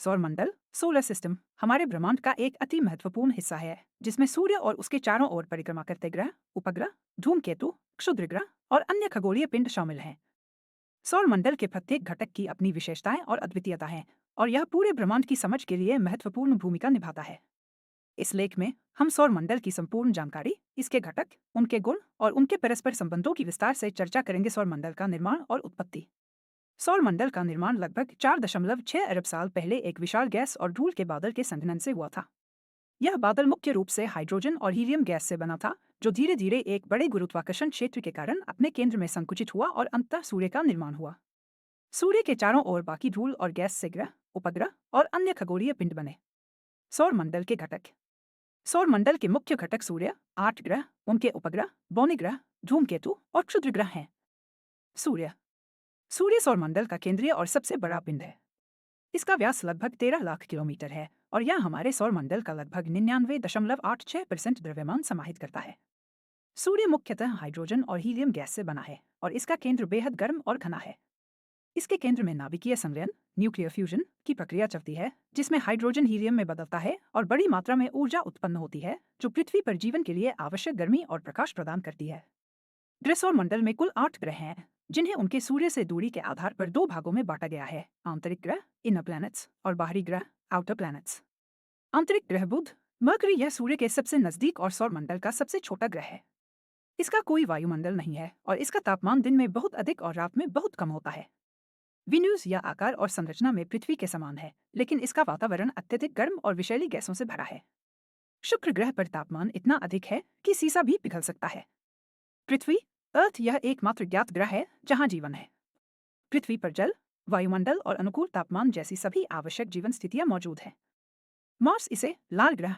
सौरमंडल solar system हमारे ब्रह्मांड का एक अति महत्वपूर्ण हिस्सा है जिसमें सूर्य और उसके चारों ओर परिक्रमा करते ग्रह, उपग्रह, धूमकेतु, क्षुद्र ग्रह और अन्य खगोलीय पिंड शामिल हैं। सौरमंडल के प्रत्येक घटक की अपनी विशेषताएं और अद्वितीयता है और यह पूरे ब्रह्मांड की समझ के लिए महत्वपूर्ण भूमिका निभाता है। इस लेख में हम सौरमंडल की संपूर्ण जानकारी, इसके घटक, उनके गुण और उनके परस्पर संबंधों की विस्तार से चर्चा करेंगे। सौरमंडल का निर्माण और उत्पत्ति। सौरमंडल का निर्माण लगभग 4.6 अरब साल पहले एक विशाल गैस और धूल के बादल के संघनन से हुआ था। यह बादल मुख्य रूप से हाइड्रोजन और हीलियम गैस से बना था, जो धीरे धीरे एक बड़े गुरुत्वाकर्षण क्षेत्र के कारण अपने केंद्र में संकुचित हुआ और अंततः सूर्य का निर्माण हुआ। सूर्य के चारों ओर बाकी धूल और गैस से ग्रह, उपग्रह और अन्य खगोलीय पिंड बने। सौरमंडल के घटक। सौरमंडल के मुख्य घटक सूर्य, 8 ग्रह, उनके उपग्रह, बौने ग्रह, धूमकेतु और क्षुद्र ग्रह हैं। सूर्य। सूर्य सौरमंडल का केंद्रीय और सबसे बड़ा पिंड है। इसका व्यास लगभग 13 लाख किलोमीटर है और यह हमारे सौरमंडल का लगभग 99.86% द्रव्यमान समाहित करता है। सूर्य मुख्यतः हाइड्रोजन और हीलियम गैस से बना है और इसका केंद्र बेहद गर्म और घना है। इसके केंद्र में नाभिकीय संलयन, न्यूक्लियर फ्यूजन की प्रक्रिया चलती है, जिसमें हाइड्रोजन हीलियम में बदलता है और बड़ी मात्रा में ऊर्जा उत्पन्न होती है, जो पृथ्वी पर जीवन के लिए आवश्यक गर्मी और प्रकाश प्रदान करती है। ग्रह। सौरमंडल में कुल 8 ग्रह हैं, जिन्हें उनके सूर्य से दूरी के आधार पर 2 भागों में बांटा गया है: आंतरिक ग्रह, इनर प्लैनेट्स, और बाहरी ग्रह, आउटर प्लैनेट्स। आंतरिक ग्रह बुध, मरकरी, यह सूर्य के सबसे नजदीक और सौरमंडल का सबसे छोटा ग्रह है। इसका कोई वायुमंडल नहीं है और इसका तापमान दिन में बहुत अधिक और रात में बहुत कम होता है। विनूस यह आकार और संरचना में पृथ्वी के समान है, लेकिन इसका वातावरण अत्यधिक गर्म और विषैली गैसों से भरा है। शुक्र ग्रह पर तापमान इतना अधिक है कि सीसा भी पिघल सकता है। पृथ्वी, अर्थ, यह एकमात्र ज्ञात ग्रह है जहां जीवन है। पृथ्वी पर जल, वायुमंडल और अनुकूल तापमान जैसी सभी आवश्यक जीवन स्थितियां मौजूद हैं। मार्स, इसे लाल ग्रह